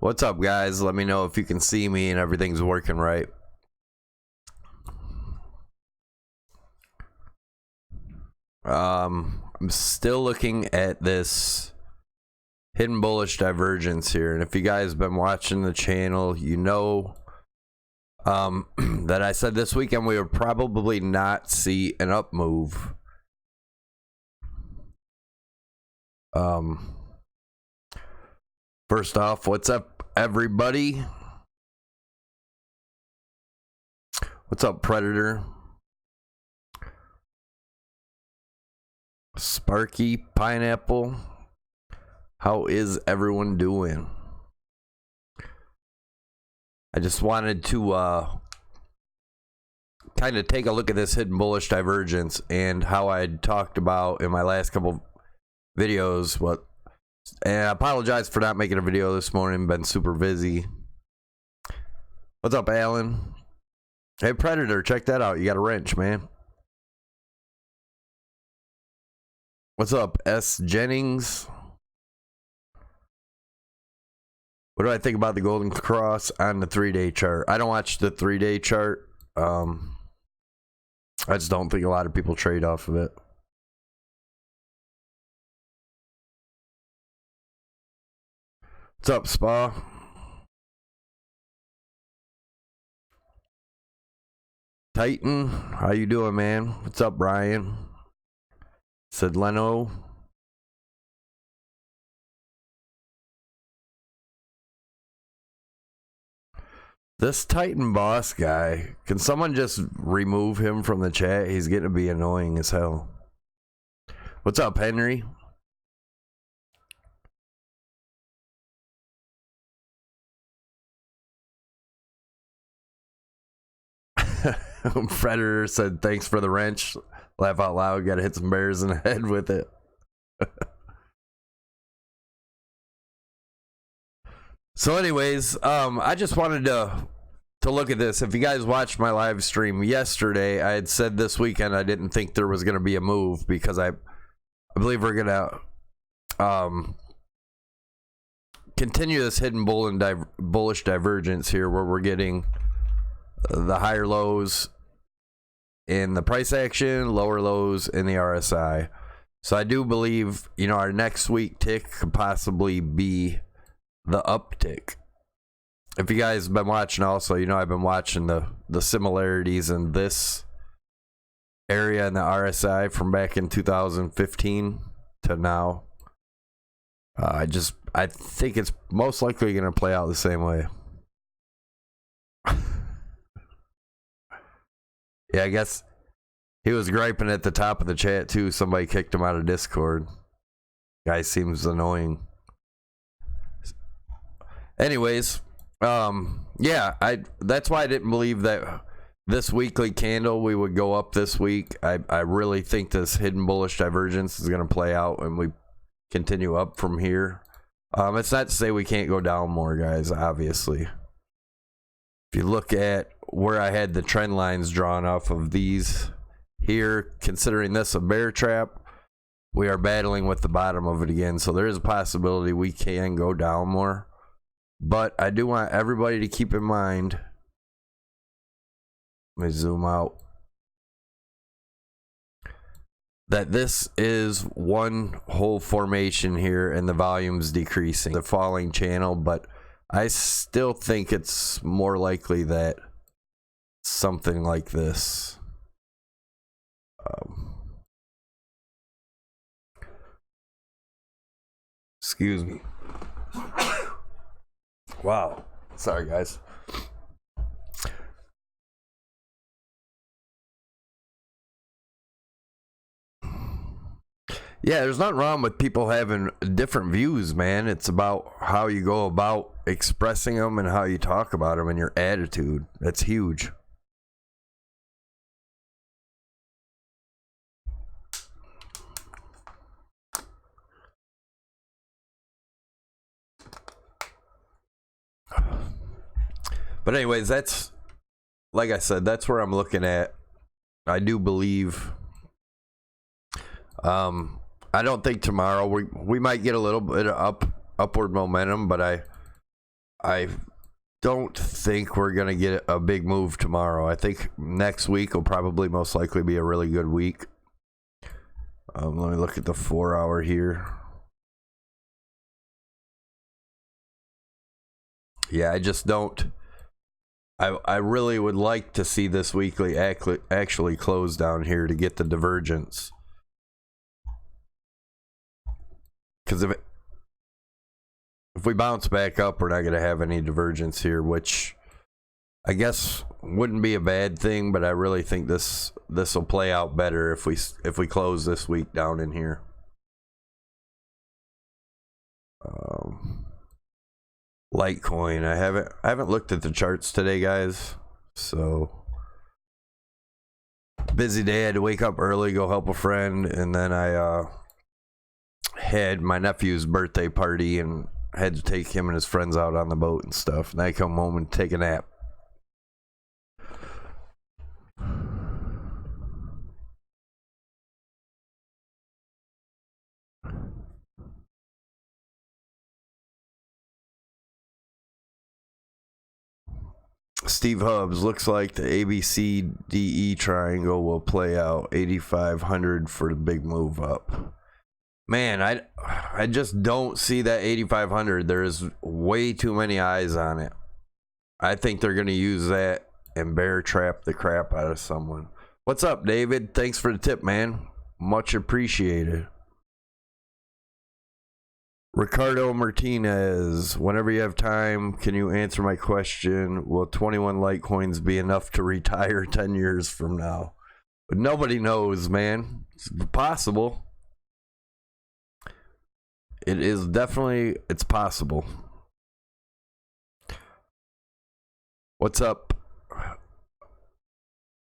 What's up, guys? Let me know if you can see me and everything's working right. I'm still looking at this hidden bullish divergence here, and if you guys have been watching the channel, you know that I said this weekend we would probably not see an up move. First off, what's up, everybody? What's up, Predator? Sparky, Pineapple. How is everyone doing? I just wanted to kind of take a look at this hidden bullish divergence and how I talked about in my last couple videos. And I apologize for not making a video this morning. Been super busy. What's up, Alan? Hey, Predator, check that out. You got a wrench, man. What's up, S. Jennings? What do I think about the golden cross on the 3-day chart? I don't watch the 3-day chart. I just don't think a lot of people trade off of it. What's up, Spa? Titan, how you doing, man? What's up, Brian? Said Leno. This Titan boss guy, can someone just remove him from the chat? He's getting to be annoying as hell. What's up, Henry? Predator said thanks for the wrench. Laugh out loud. Gotta hit some bears in the head with it. So anyways, I just wanted to look at this. If you guys watched my live stream yesterday, I had said this weekend I didn't think there was gonna be a move because I believe we're gonna continue this hidden bullish divergence here, where we're getting the higher lows in the price action, lower lows in the RSI. So I do believe, you know, our next week tick could possibly be the uptick. If you guys have been watching also, you know I've been watching the similarities in this area in the RSI from back in 2015 to now. I think it's most likely going to play out the same way. Yeah, I guess he was griping at the top of the chat too. Somebody kicked him out of Discord. Guy seems annoying. Anyways, yeah, that's why I didn't believe that this weekly candle we would go up this week. I really think this hidden bullish divergence is going to play out and we continue up from here. It's not to say we can't go down more, guys, obviously. If you look at where I had the trend lines drawn off of these here, considering this a bear trap, we are battling with the bottom of it again. So there is a possibility we can go down more. But I do want everybody to keep in mind. Let me zoom out. That this is one whole formation here and the volume's decreasing. The falling channel, but I still think it's more likely that something like this. Excuse me. Wow. Sorry, guys. Yeah, there's nothing wrong with people having different views, man. It's about how you go about expressing them and how you talk about them and your attitude. That's huge. But anyways, that's, like I said, that's where I'm looking at. I do believe, I don't think tomorrow we might get a little bit of upward momentum, but I don't think we're going to get a big move tomorrow. I think next week will probably most likely be a really good week. Let me look at the 4 hour here. Yeah, I just don't. I really would like to see this weekly actually close down here to get the divergence. Because if we bounce back up, we're not going to have any divergence here, which I guess wouldn't be a bad thing, but I really think this will play out better if we close this week down in here. Litecoin, I haven't looked at the charts today, guys. So busy day. I had to wake up early, go help a friend, and then I had my nephew's birthday party and had to take him and his friends out on the boat and stuff. And I come home and take a nap. Steve Hubbs, looks like the ABCDE triangle will play out 8,500 for the big move up. Man, I just don't see that 8,500. There's way too many eyes on it. I think they're going to use that and bear trap the crap out of someone. What's up, David? Thanks for the tip, man. Much appreciated. Ricardo Martinez, whenever you have time, can you answer my question? Will 21 Litecoins be enough to retire 10 years from now? But nobody knows, man. It's possible. It is definitely, it's possible. What's up?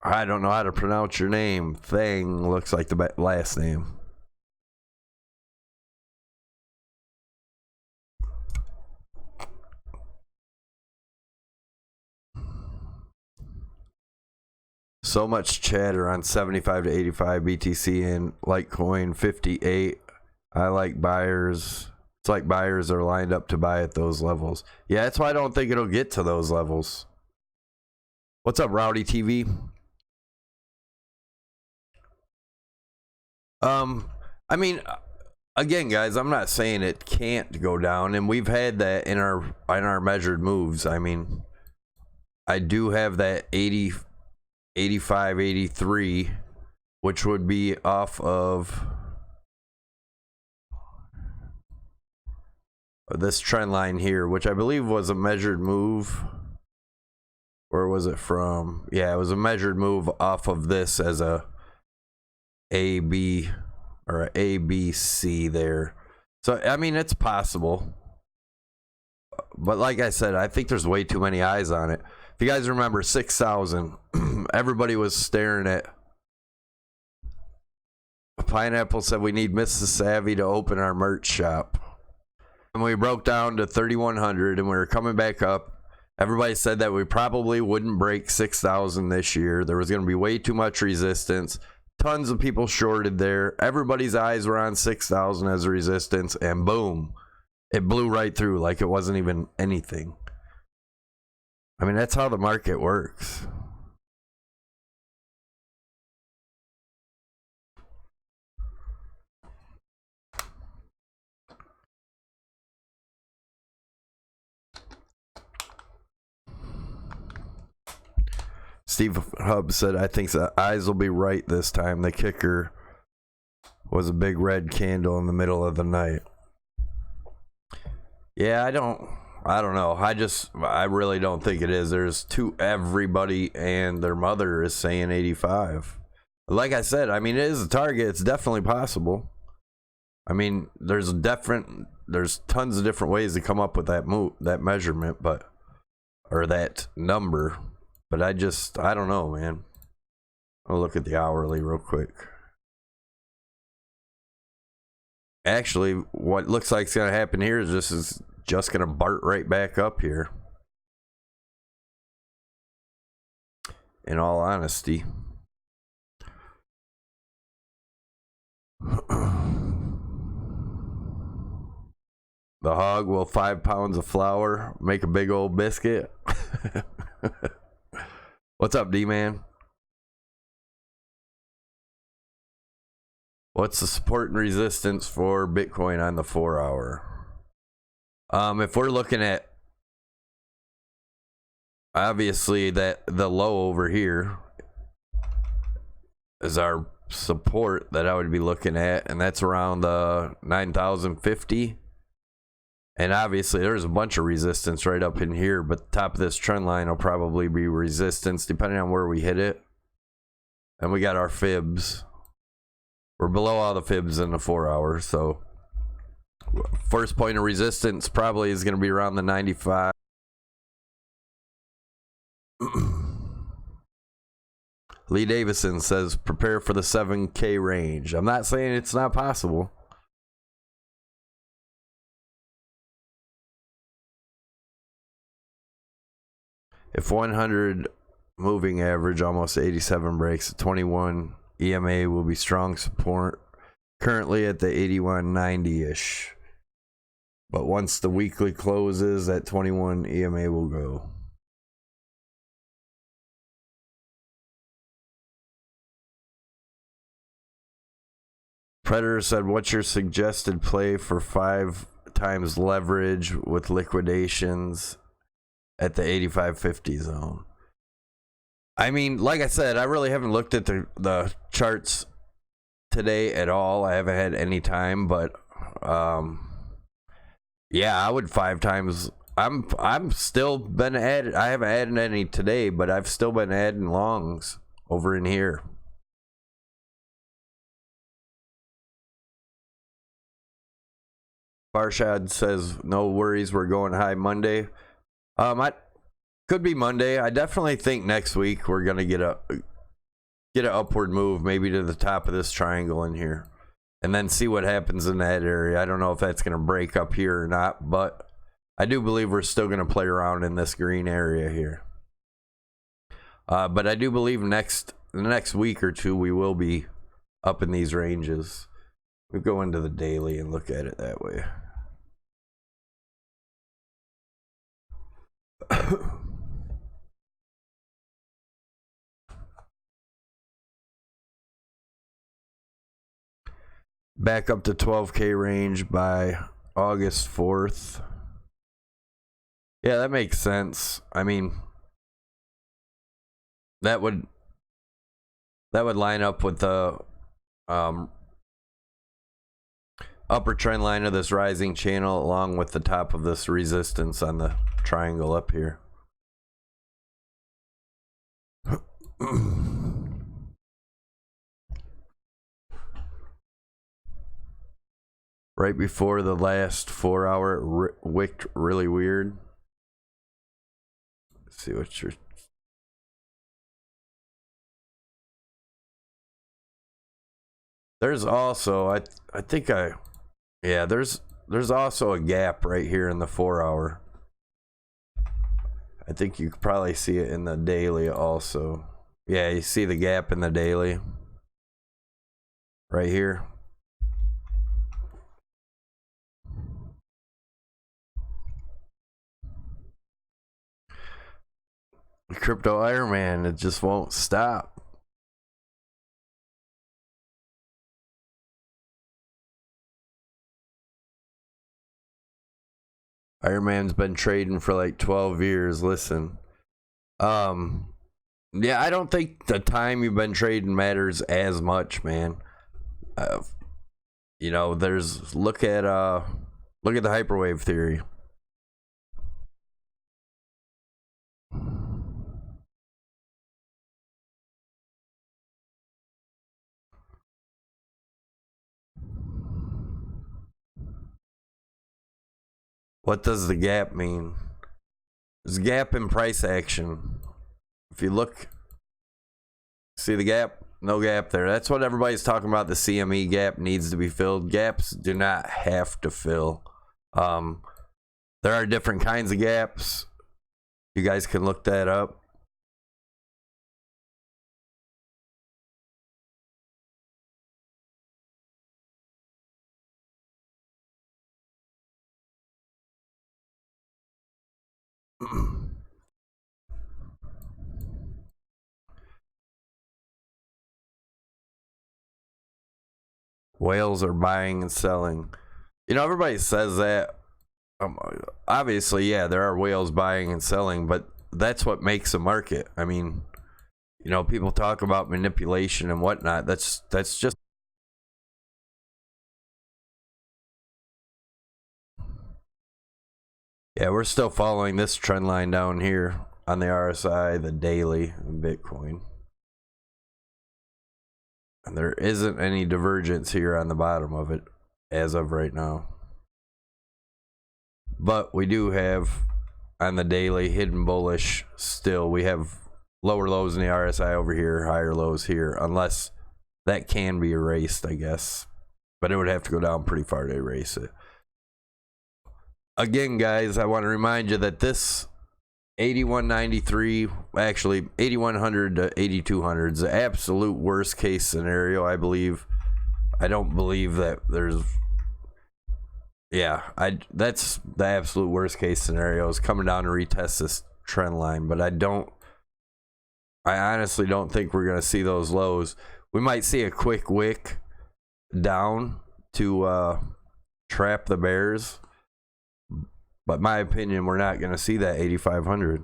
I don't know how to pronounce your name. Thang looks like the last name. So much chatter on 75 to 85 BTC and Litecoin 58. I like buyers. It's like buyers are lined up to buy at those levels. Yeah, that's why I don't think it'll get to those levels. What's up, Rowdy TV? I mean, again, guys, I'm not saying it can't go down, and we've had that in our measured moves. I mean, I do have that 80, 85, 83, which would be off of this trend line here, which I believe was a measured move. Where was it from? Yeah, it was a measured move off of this as a AB or a ABC there. So, I mean, it's possible. But like I said, I think there's way too many eyes on it. If you guys remember 6,000, everybody was staring at. Pineapple said we need Mrs. Savvy to open our merch shop. And we broke down to 3,100 and we were coming back up. Everybody said that we probably wouldn't break 6,000 this year. There was going to be way too much resistance. Tons of people shorted there. Everybody's eyes were on 6,000 as a resistance, and boom, it blew right through like it wasn't even anything. I mean, that's how the market works. Steve Hubbs said, I think the eyes will be right this time. The kicker was a big red candle in the middle of the night. Yeah, I don't know. I really don't think it is. There's everybody and their mother is saying 85. Like I said, I mean, it is a target. It's definitely possible. I mean, there's tons of different ways to come up with that measurement, or that number. But I don't know, man. I'll look at the hourly real quick. Actually, what looks like is going to happen here is just going to BART right back up here. In all honesty. The hog will 5 pounds of flour make a big old biscuit. What's up, D-Man? What's the support and resistance for Bitcoin on the 4 hour? If we're looking at, obviously, that the low over here is our support that I would be looking at, and that's around 9,050. And obviously there's a bunch of resistance right up in here, but the top of this trend line will probably be resistance depending on where we hit it. And we got our fibs. We're below all the fibs in the 4 hour, so first point of resistance probably is going to be around the 95. Lee Davison says prepare for the 7K range. I'm not saying it's not possible. If 100 moving average, almost 87 breaks, 21 EMA will be strong support. Currently at the 81.90-ish. But once the weekly closes, that 21 EMA will go. Predator said, what's your suggested play for 5 times leverage with liquidations at the 85.50 zone? I mean, like I said, I really haven't looked at the charts today at all. I haven't had any time, but yeah, I would 5 times. I'm still been added. I haven't added any today, but I've still been adding longs over in here. Farshad says no worries, we're going high Monday. I could be Monday. I definitely think next week we're gonna get an upward move, maybe to the top of this triangle in here, and then see what happens in that area. I don't know if that's gonna break up here or not, but I do believe we're still gonna play around in this green area here. But I do believe the next week or two we will be up in these ranges. We go into the daily and look at it that way. Back up to 12K range by August 4th. Yeah, that makes sense. I mean, that would line up with the upper trend line of this rising channel along with the top of this resistance on the triangle up here. Right before the last 4 hour, it wicked really weird. Let's see what you're... There's also, I think yeah, there's also a gap right here in the 4 hour. I think you could probably see it in the daily also. Yeah, you see the gap in the daily right here. Crypto Iron Man, it just won't stop. Iron Man's been trading for like 12 years. Listen, yeah, I don't think the time you've been trading matters as much, man. You know, look at the hyperwave theory. What does the gap mean? There's a gap in price action. If you look, see the gap? No gap there. That's what everybody's talking about. The CME gap needs to be filled. Gaps do not have to fill. There are different kinds of gaps. You guys can look that up. Whales are buying and selling. You know, everybody says that. Obviously, yeah, there are whales buying and selling, but that's what makes a market. I mean, you know, people talk about manipulation and whatnot. That's just. Yeah, we're still following this trend line down here on the RSI, the daily Bitcoin. And there isn't any divergence here on the bottom of it as of right now. But we do have on the daily hidden bullish still. We have lower lows in the RSI over here, higher lows here, unless that can be erased, I guess. But it would have to go down pretty far to erase it. Again, guys, I want to remind you that this 8193, actually 8100 to 8200 is the absolute worst case scenario, I believe. I don't believe that there's, yeah, that's the absolute worst case scenario, is coming down to retest this trend line. But I honestly don't think we're going to see those lows. We might see a quick wick down to trap the bears. But my opinion, we're not going to see that 8,500.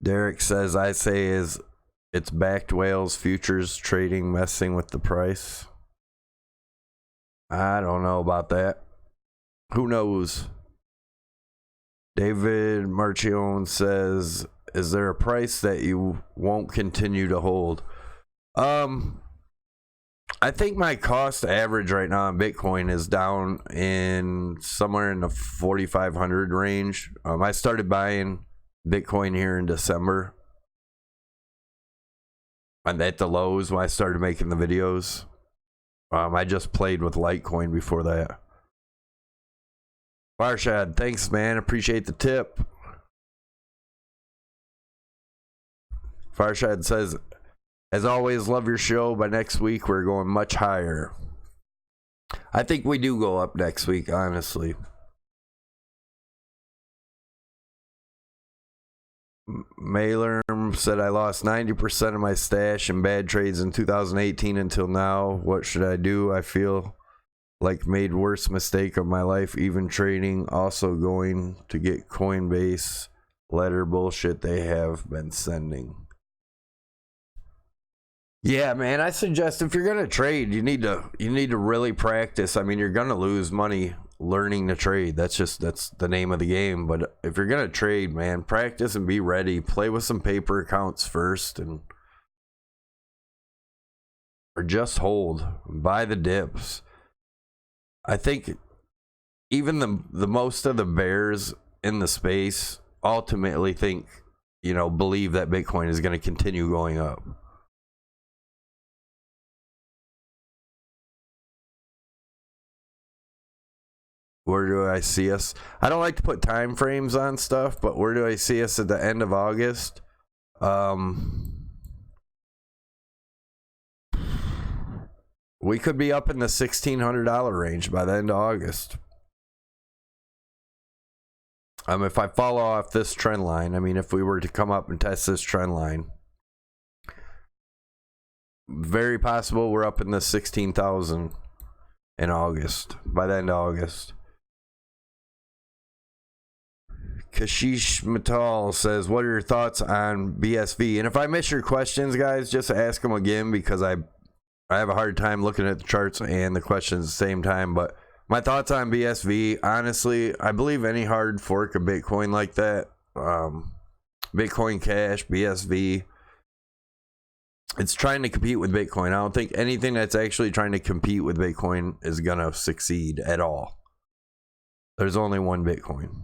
Derek says, I say it's backed whales futures trading messing with the price. I don't know about that. Who knows? David Marchione says, is there a price that you won't continue to hold? I think my cost average right now on Bitcoin is down in somewhere in the 4,500 range. I started buying Bitcoin here in December. And at the lows when I started making the videos. I just played with Litecoin before that. Farshad, thanks, man. Appreciate the tip. Farshad says, as always, love your show. By next week, we're going much higher. I think we do go up next week, honestly. Mailer said, I lost 90% of my stash in bad trades in 2018 until now. What should I do? I feel like made worst mistake of my life, even trading. Also going to get Coinbase letter bullshit they have been sending. Yeah, man, I suggest if you're gonna trade, you need to really practice. I mean, you're gonna lose money learning to trade. That's the name of the game. But if you're gonna trade, man, practice and be ready. Play with some paper accounts first, or just hold. Buy the dips. I think even the most of the bears in the space ultimately think, believe that Bitcoin is going to continue going up. Where do I see us? I don't like to put time frames on stuff, but where do I see us at the end of August? We could be up in the $1,600 range by the end of August. If I follow off this trend line, I mean, if we were to come up and test this trend line, very possible we're up in the 16,000 in August, by the end of August. Kashish Matal says, what are your thoughts on BSV? And if I miss your questions, guys, just ask them again, because I have a hard time looking at the charts and the questions at the same time. But my thoughts on BSV, honestly, I believe any hard fork of Bitcoin like that, Bitcoin Cash, BSV, it's trying to compete with Bitcoin. I don't think anything that's actually trying to compete with Bitcoin is going to succeed at all. There's only one Bitcoin.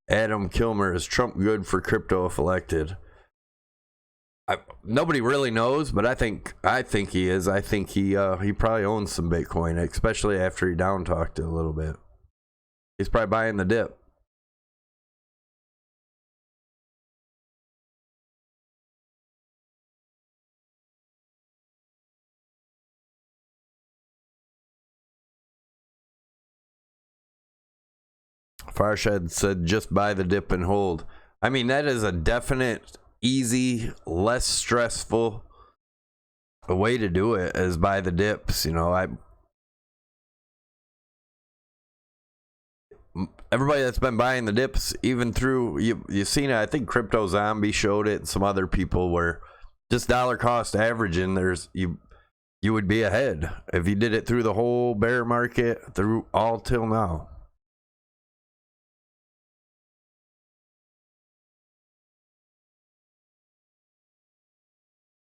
Adam Kilmer, is Trump good for crypto if elected? Nobody really knows, but I think he is. I think he probably owns some Bitcoin, especially after he down talked it a little bit. He's probably buying the dip. Farshed said just buy the dip and hold. I mean, that is a definite, easy, less stressful way to do it, is buy the dips. You know, everybody that's been buying the dips, even through, you've seen it, I think Crypto Zombie showed it and some other people, where just dollar cost averaging, you would be ahead if you did it through the whole bear market, through all till now.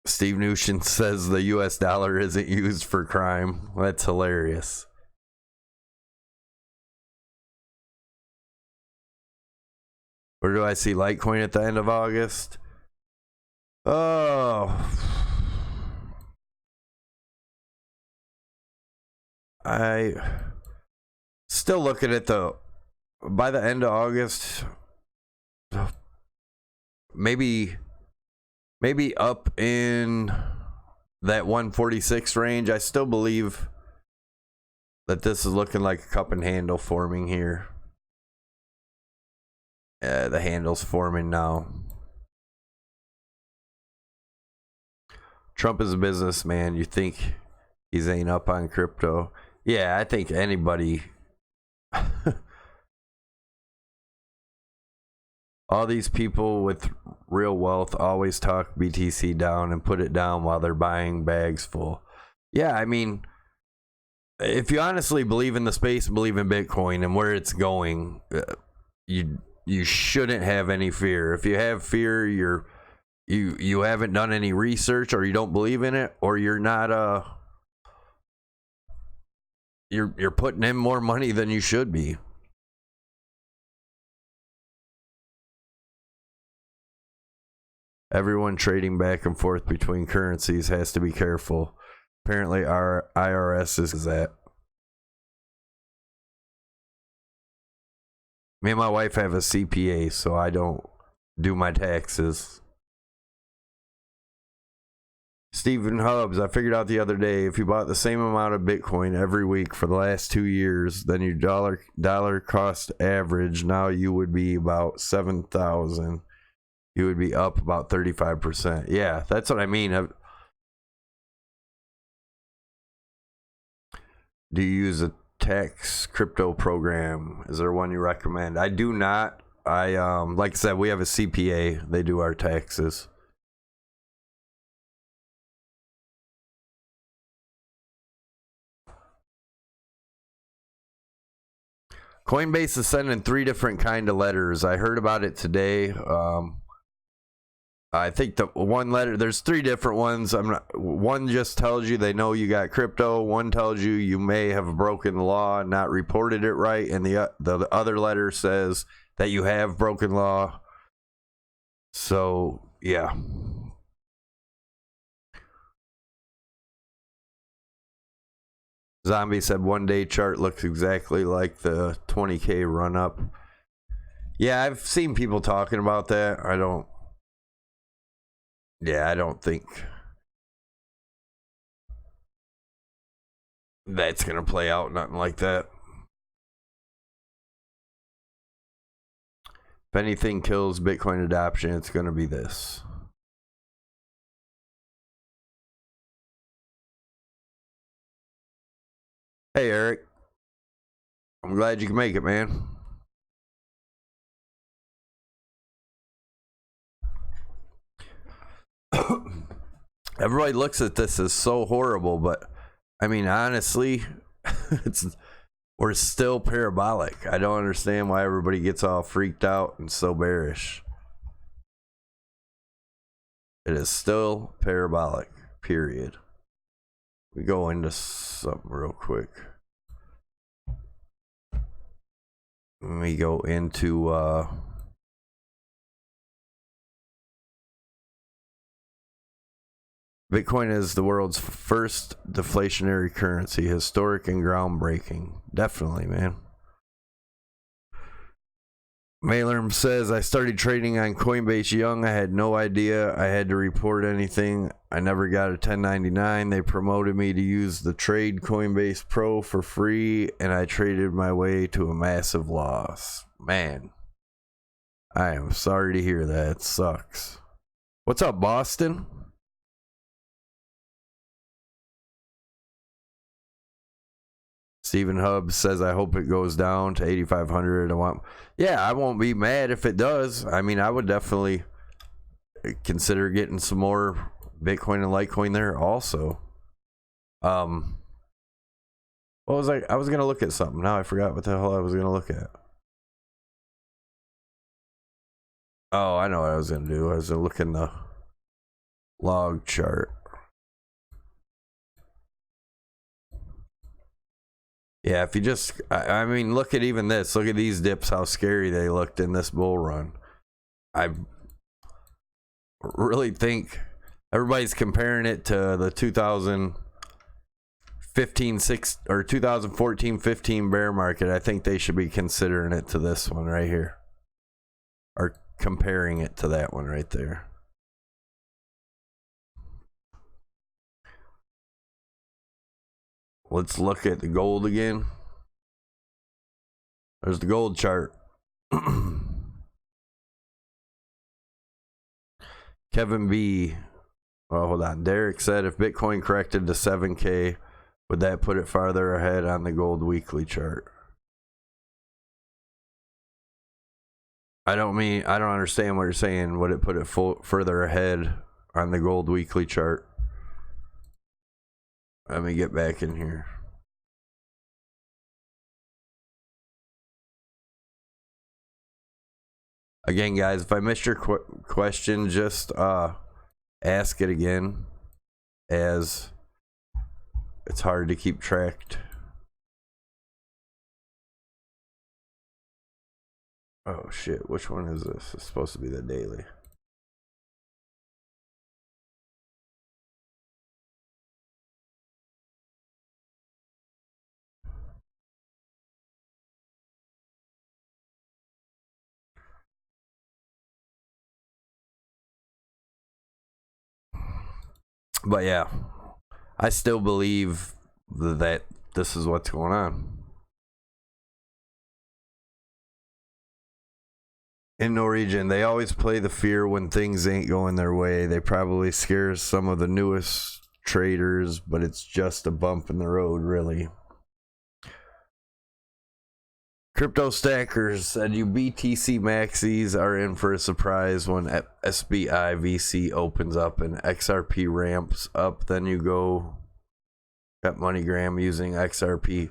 Steve Nushin says the US dollar isn't used for crime. That's hilarious. Where do I see Litecoin at the end of August? Oh, I still looking at by the end of August, maybe up in that 146 range. I still believe that this is looking like a cup and handle forming here. The handle's forming now. Trump is a businessman. You think he's ain't up on crypto? Yeah, I think anybody. All these people with real wealth always talk BTC down and put it down while they're buying bags full. Yeah, I mean, if you honestly believe in the space, believe in Bitcoin and where it's going, you shouldn't have any fear. If you have fear, you haven't done any research, or you don't believe in it, or you're not you're putting in more money than you should be. Everyone trading back and forth between currencies has to be careful. Apparently our IRS is that. Me and my wife have a CPA, so I don't do my taxes. Stephen Hubbs, I figured out the other day, if you bought the same amount of Bitcoin every week for the last 2 years, then your dollar cost average, now you would be about 7,000. You would be up about 35%. Yeah, that's what I mean. Do you use a tax crypto program? Is there one you recommend? I do not. Like I said, we have a CPA. They do our taxes. Coinbase is sending 3 different kind of letters. I heard about it today. I think the one letter, there's 3 different ones. One just tells you they know you got crypto. One tells you you may have broken the law and not reported it right, and the other letter says that you have broken law. So yeah. Zombie said 1 day chart looks exactly like the 20K run up. Yeah, I've seen people talking about that. I don't think that's going to play out, nothing like that. If anything kills Bitcoin adoption, it's going to be this. Hey, Eric. I'm glad you can make it, man. Everybody looks at this as so horrible, but I mean, honestly, we're still parabolic. I don't understand why everybody gets all freaked out and so bearish. It is still parabolic, period. We go into something real quick. We go into Bitcoin is the world's first deflationary currency, historic and groundbreaking. Definitely, man. Mailerm says, I started trading on Coinbase young. I had no idea I had to report anything. I never got a 1099. They promoted me to use the Trade Coinbase Pro for free, and I traded my way to a massive loss. Man, I am sorry to hear that. It sucks. What's up, Boston? Stephen Hubbs says, I hope it goes down to 8,500. Yeah, I won't be mad if it does. I mean, I would definitely consider getting some more Bitcoin and Litecoin there also. What was I was going to look at something. Now I forgot what the hell I was going to look at. Oh, I know what I was going to do. I was going to look in the log chart. Yeah, if you just, I mean, look at even this. Look at these dips, how scary they looked in this bull run. I really think everybody's comparing it to the 2014-15 bear market. I think they should be considering it to this one right here. Or comparing it to that one right there. Let's look at the gold again. There's the gold chart. Kevin B. Oh, hold on. Derek said, if Bitcoin corrected to 7K, would that put it farther ahead on the gold weekly chart? I don't understand what you're saying. Would it put it further ahead on the gold weekly chart? Let me get back in here. Again, guys, if I missed your question, just ask it again, as it's hard to keep track. Oh shit, which one is this? It's supposed to be the daily. But yeah, I still believe that this is what's going on. In Norwegian, they always play the fear when things ain't going their way. They probably scare some of the newest traders, but it's just a bump in the road, really. Crypto Stackers said, you BTC maxis are in for a surprise when SBI VC opens up and XRP ramps up. Then you go at MoneyGram using XRP.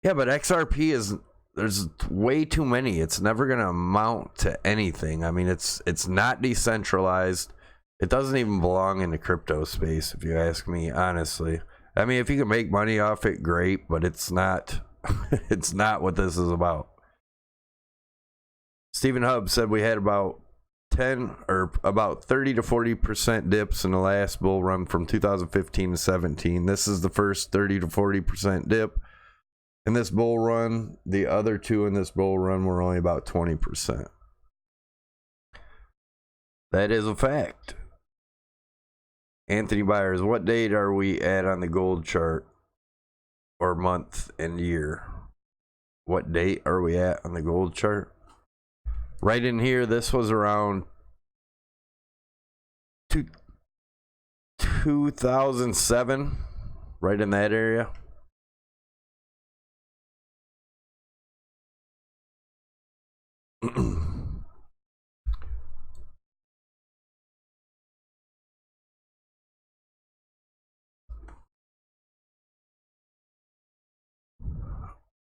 Yeah, but XRP is, there's way too many. It's never going to amount to anything. I mean, it's not decentralized. It doesn't even belong in the crypto space, if you ask me, honestly. I mean, if you can make money off it, great, but it's not. It's not what this is about. Stephen Hubbs said we had about 30 to 40% dips in the last bull run from 2015 to 17. This is the first 30 to 40% dip in this bull run. The other two in this bull run were only about 20%. That is a fact. Anthony Byers, what date are we at on the gold chart? Or month and year? What date are we at on the gold chart? Right in here, this was around 2007, right in that area.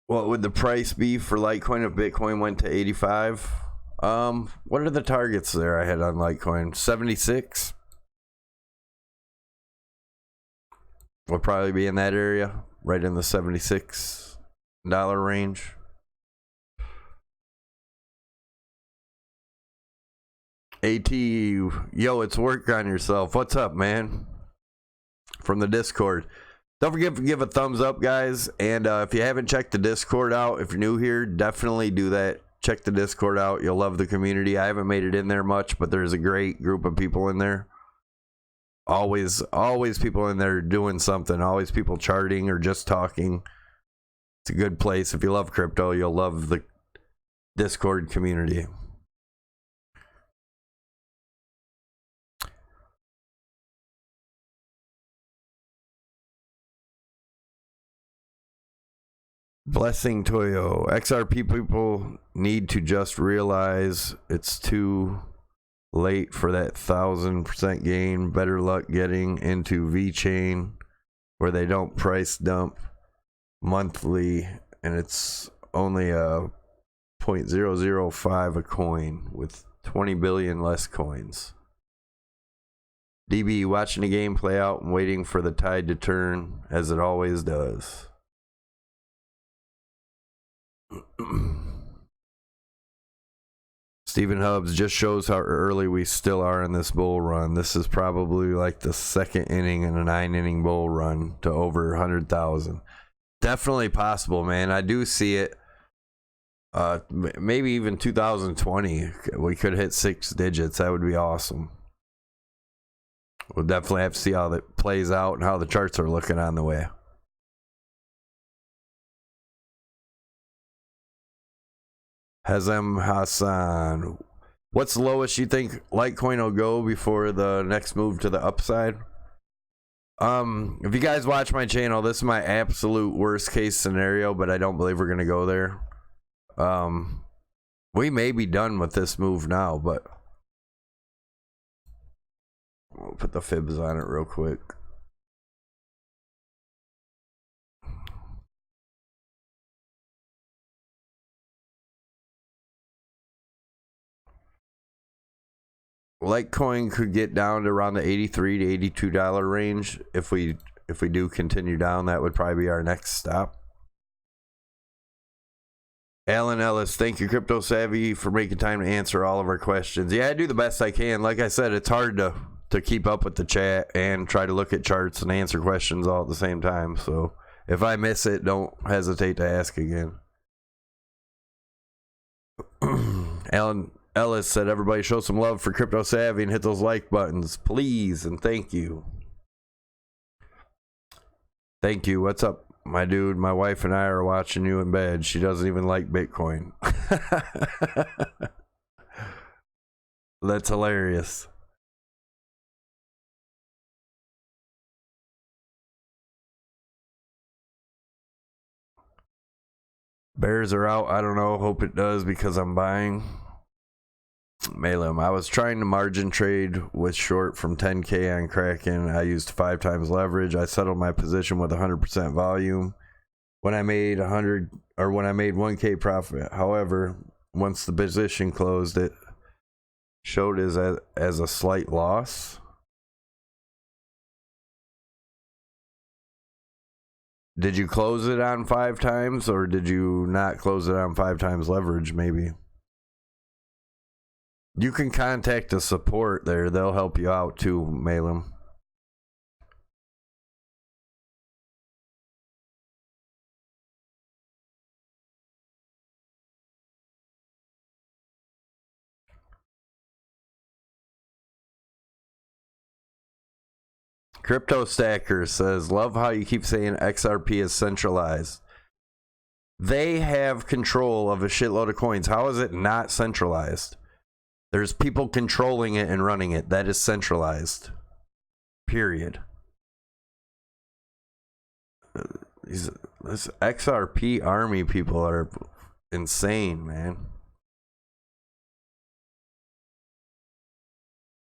What would the price be for Litecoin if Bitcoin went to 85? What are the targets there I had on Litecoin? 76? Will probably be in that area, right in the $76 range. AT, yo, it's work on yourself. What's up, man? From the Discord. Don't forget to give a thumbs up, guys. And if you haven't checked the Discord out, if you're new here, definitely do that. check the Discord out. You'll love the community. I haven't made it in there much, but there's a great group of people in there. Always people in there doing something. Always people charting or just talking. It's a good place. If you love crypto, you'll love the Discord community. Blessing Toyo. XRP people need to just realize it's too late for that 1000% gain. Better luck getting into VeChain where they don't price dump monthly and it's only a 0.005 a coin with 20 billion less coins. DB, watching the game play out and waiting for the tide to turn as it always does. Stephen Hubbs just shows how early we still are in this bull run. This is probably like the second inning in a 9-inning bull run to over 100,000. Definitely possible, man. I do see it. Maybe even 2020, we could hit 6 digits. That would be awesome. We'll definitely have to see how that plays out and how the charts are looking on the way. Hazem Hassan, what's the lowest you think Litecoin will go before the next move to the upside? If you guys watch my channel, this is my absolute worst case scenario, but I don't believe we're gonna go there. We may be done with this move now, but we'll put the fibs on it real quick. Litecoin could get down to around the $83 to $82 range. If we do continue down, that would probably be our next stop. Alan Ellis, thank you, Crypto Savvy, for making time to answer all of our questions. Yeah, I do the best I can. Like I said, it's hard to keep up with the chat and try to look at charts and answer questions all at the same time. So if I miss it, don't hesitate to ask again. Alan Ellis said, everybody show some love for Crypto Savvy and hit those like buttons, please, and thank you. Thank you. What's up, my dude? My wife and I are watching you in bed. She doesn't even like Bitcoin. That's hilarious. Bears are out. I don't know. Hope it does because I'm buying. Malum, I was trying to margin trade with short from 10K on Kraken. I used 5 times leverage. I settled my position with 100% volume when I made 1K profit. However, once the position closed, it showed as a slight loss. Did you close it on 5 times or did you not close it on 5 times leverage? Maybe. You can contact the support there. They'll help you out too, Malum. Crypto Stacker says, love how you keep saying XRP is centralized. They have control of a shitload of coins. How is it not centralized? There's people controlling it and running it. That is centralized. Period. This XRP army people are insane, man.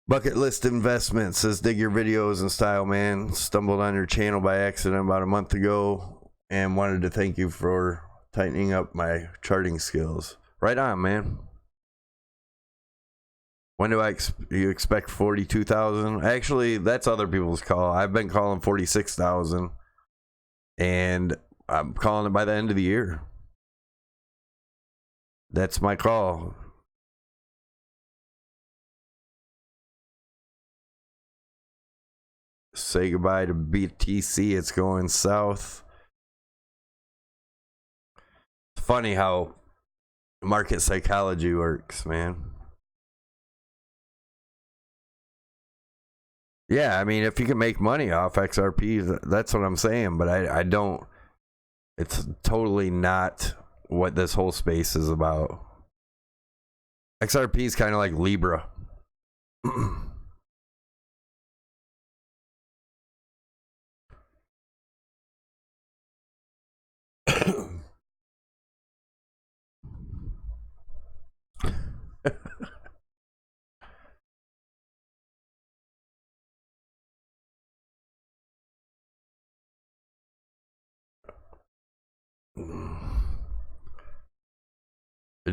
Bucket List Investments says, dig your videos in style, man. Stumbled on your channel by accident about a month ago and wanted to thank you for tightening up my charting skills. Right on, man. When do you expect 42,000? Actually, that's other people's call. I've been calling 46,000, and I'm calling it by the end of the year. That's my call. Say goodbye to BTC. It's going south. It's funny how market psychology works, man. Yeah, I mean, if you can make money off XRP, that's what I'm saying. But I don't. It's totally not what this whole space is about. XRP is kind of like Libra.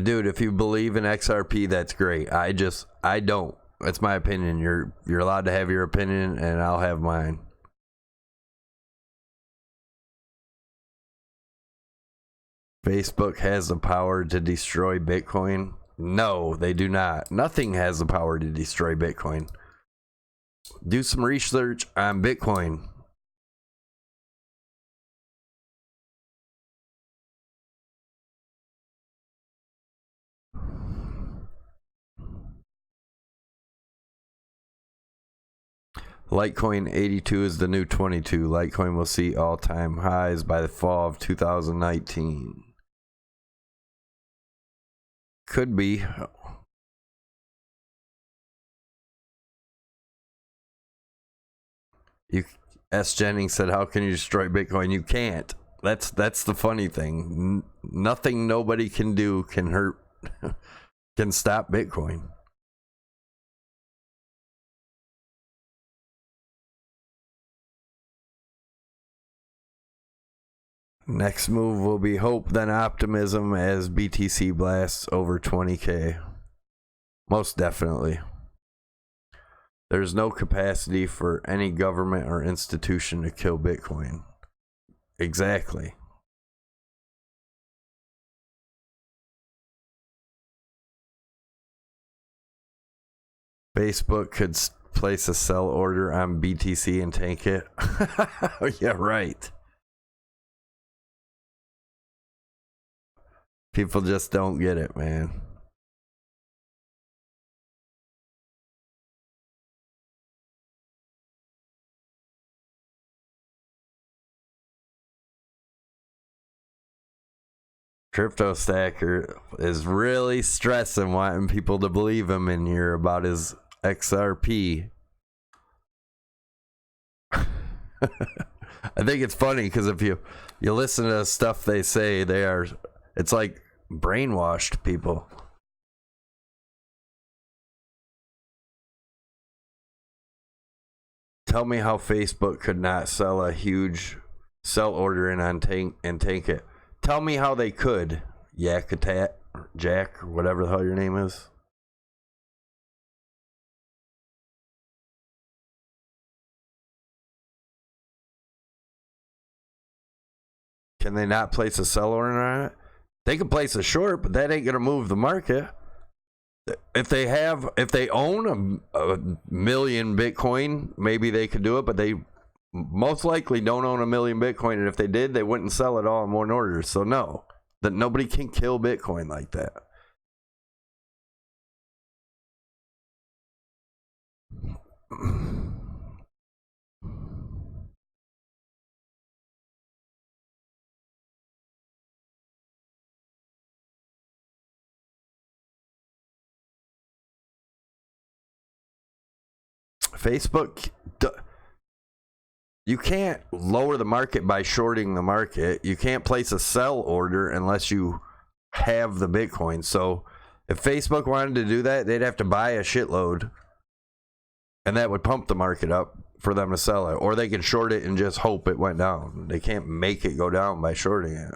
Dude, if you believe in XRP, that's great. I don't. That's my opinion. You're allowed to have your opinion, and I'll have mine. Facebook has the power to destroy Bitcoin. No, they do not. Nothing has the power to destroy Bitcoin. Do some research on Bitcoin. Litecoin 82 is the new 22. Litecoin will see all-time highs by the fall of 2019. Could be. S. Jennings said, "How can you destroy Bitcoin?" You can't. That's the funny thing. Nothing nobody can do can hurt, can stop Bitcoin. Next move will be hope, then optimism as BTC blasts over 20K. Most definitely. There's no capacity for any government or institution to kill Bitcoin. Exactly. Facebook could place a sell order on BTC and tank it. Yeah, right. People just don't get it, man. Crypto Stacker is really stressing, wanting people to believe him in here about his XRP. I think it's funny because if you listen to the stuff they say, it's like brainwashed people. Tell me how Facebook could not sell a huge sell order in on tank it. Tell me how they could, Yakatat, or Jack, or whatever the hell your name is. Can they not place a sell order on it? They can place a short, but that ain't gonna move the market. If they own a million Bitcoin, maybe they could do it, but they most likely don't own a million Bitcoin, and if they did, they wouldn't sell it all in one order. So no, that nobody can kill Bitcoin like that. Facebook, you can't lower the market by shorting the market. You can't place a sell order unless you have the Bitcoin. So if Facebook wanted to do that, they'd have to buy a shitload, and that would pump the market up for them to sell it. Or they can short it and just hope it went down. They can't make it go down by shorting it.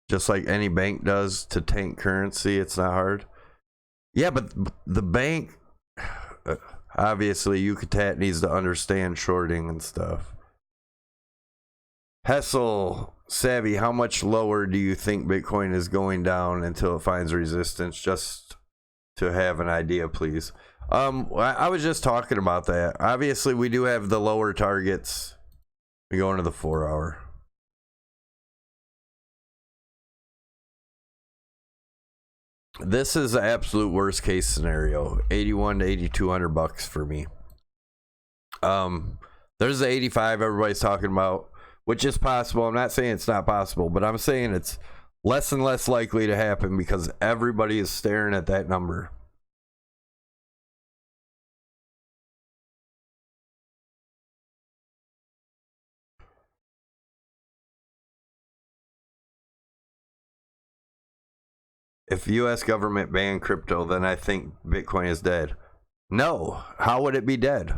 Just like any bank does to tank currency, it's not hard. Yeah, but the bank, obviously, Yucatan needs to understand shorting and stuff. Hessel, Savvy, how much lower do you think Bitcoin is going down until it finds resistance? Just to have an idea, please. I was just talking about that. Obviously, we do have the lower targets. We go into the 4 hour. This is the absolute worst case scenario. 81 to 8,200 bucks for me. There's the 85 everybody's talking about, which is possible. I'm not saying it's not possible, but I'm saying it's less and less likely to happen because everybody is staring at that number. If U.S. government banned crypto, then I think Bitcoin is dead. No. How would it be dead?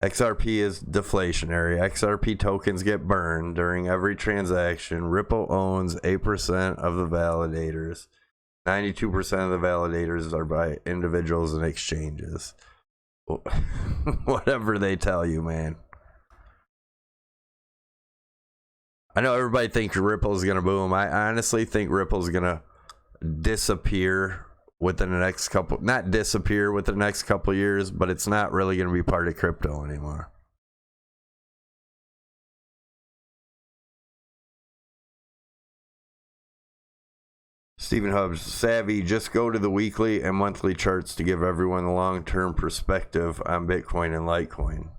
XRP is deflationary. XRP tokens get burned during every transaction. Ripple owns 8% of the validators. 92% of the validators are by individuals and exchanges. Whatever they tell you, man. I know everybody thinks Ripple is going to boom. I honestly think Ripple is going to disappear within the next couple, not disappear within the next couple of years, but it's not really going to be part of crypto anymore. Stephen Hubbs, Savvy, just go to the weekly and monthly charts to give everyone a long-term perspective on Bitcoin and Litecoin.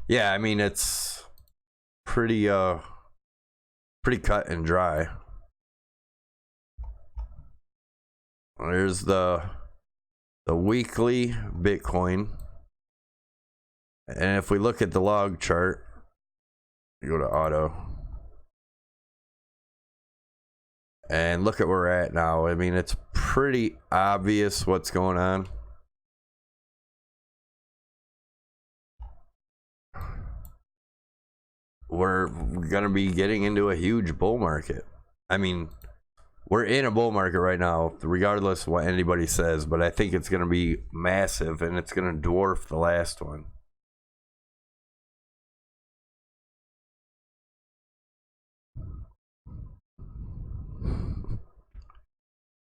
Yeah, I mean, it's pretty cut and dry. There's the weekly Bitcoin. And if we look at the log chart, you go to auto. And look at where we're at now. I mean, it's pretty obvious what's going on. We're going to be getting into a huge bull market. I mean, we're in a bull market right now, regardless of what anybody says, but I think it's going to be massive and it's going to dwarf the last one.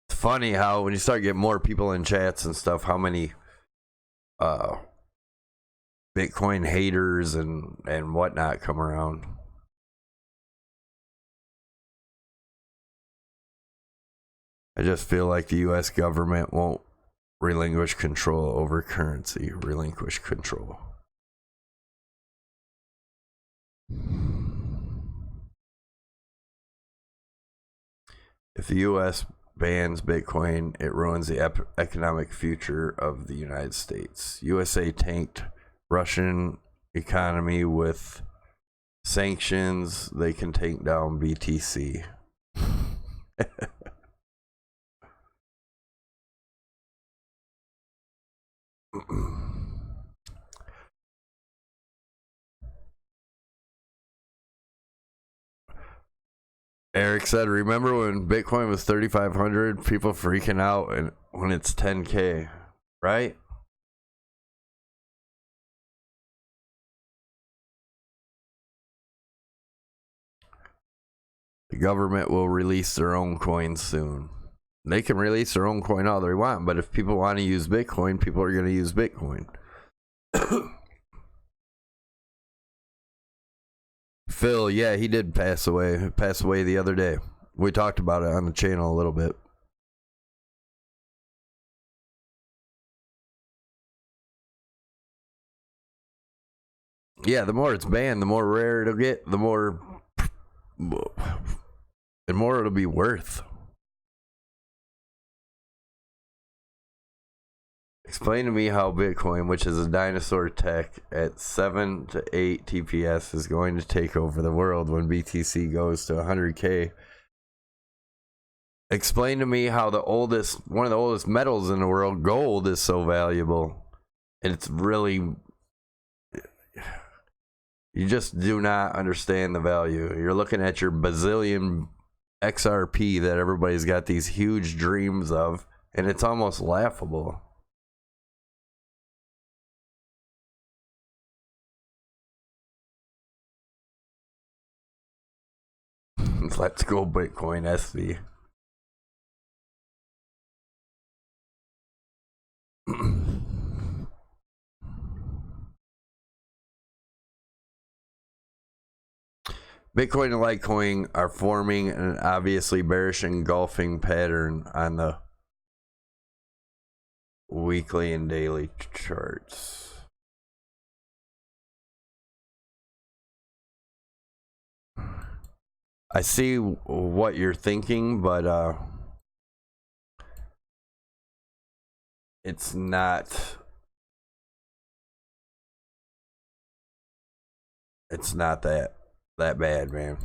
Funny how when you start getting more people in chats and stuff, how many Bitcoin haters and whatnot come around. I just feel like the U.S. government won't relinquish control over currency. Relinquish control. If the U.S. bans Bitcoin, it ruins the economic future of the United States. USA tanked Russian economy with sanctions. They can take down BTC. Eric said, remember when Bitcoin was 3,500? People freaking out and when it's 10K, right? The government will release their own coins soon. They can release their own coin all they want, but if people want to use Bitcoin, people are going to use Bitcoin. Phil, yeah, he did pass away. He passed away the other day. We talked about it on the channel a little bit. Yeah, the more it's banned, the more rare it'll get, the more it'll be worth. Explain to me how Bitcoin, which is a dinosaur tech at 7 to 8 TPS, is going to take over the world when BTC goes to 100K. Explain to me how one of the oldest metals in the world, gold, is so valuable. It's really, you just do not understand the value. You're looking at your bazillion XRP that everybody's got these huge dreams of, and it's almost laughable. Let's go Bitcoin SV. Bitcoin and Litecoin are forming an obviously bearish engulfing pattern on the weekly and daily charts. I see what you're thinking, but it's not that bad, man.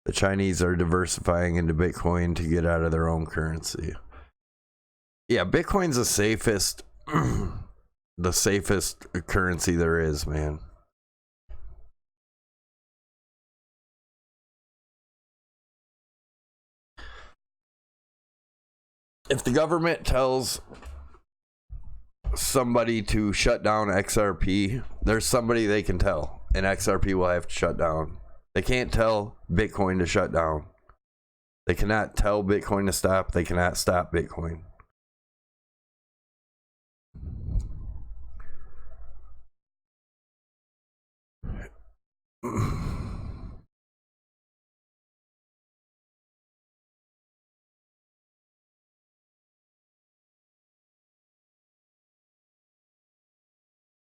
The Chinese are diversifying into Bitcoin to get out of their own currency. Yeah, Bitcoin's the safest currency there is, man. If the government tells somebody to shut down XRP, there's somebody they can tell, and XRP will have to shut down. They can't tell Bitcoin to shut down. They cannot tell Bitcoin to stop. They cannot stop Bitcoin.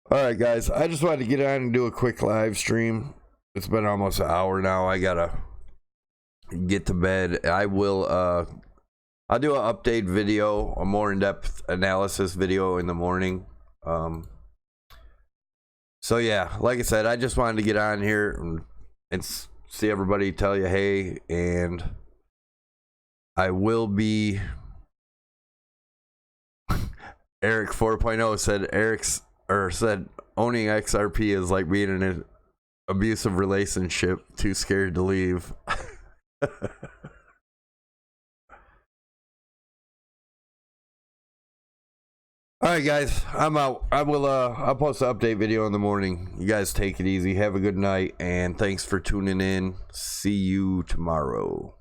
All right, guys. I just wanted to get on and do a quick live stream. It's been almost an hour now. I gotta get to bed. I'll do an update video, a more in-depth analysis video in the morning. So yeah, like I said, I just wanted to get on here and see everybody, tell you hey, and I will be. Eric 4.0 said owning XRP is like being in an abusive relationship, too scared to leave. All right, guys, I'm out. I'll post an update video in the morning. You guys take it easy. Have a good night, and thanks for tuning in. See you tomorrow.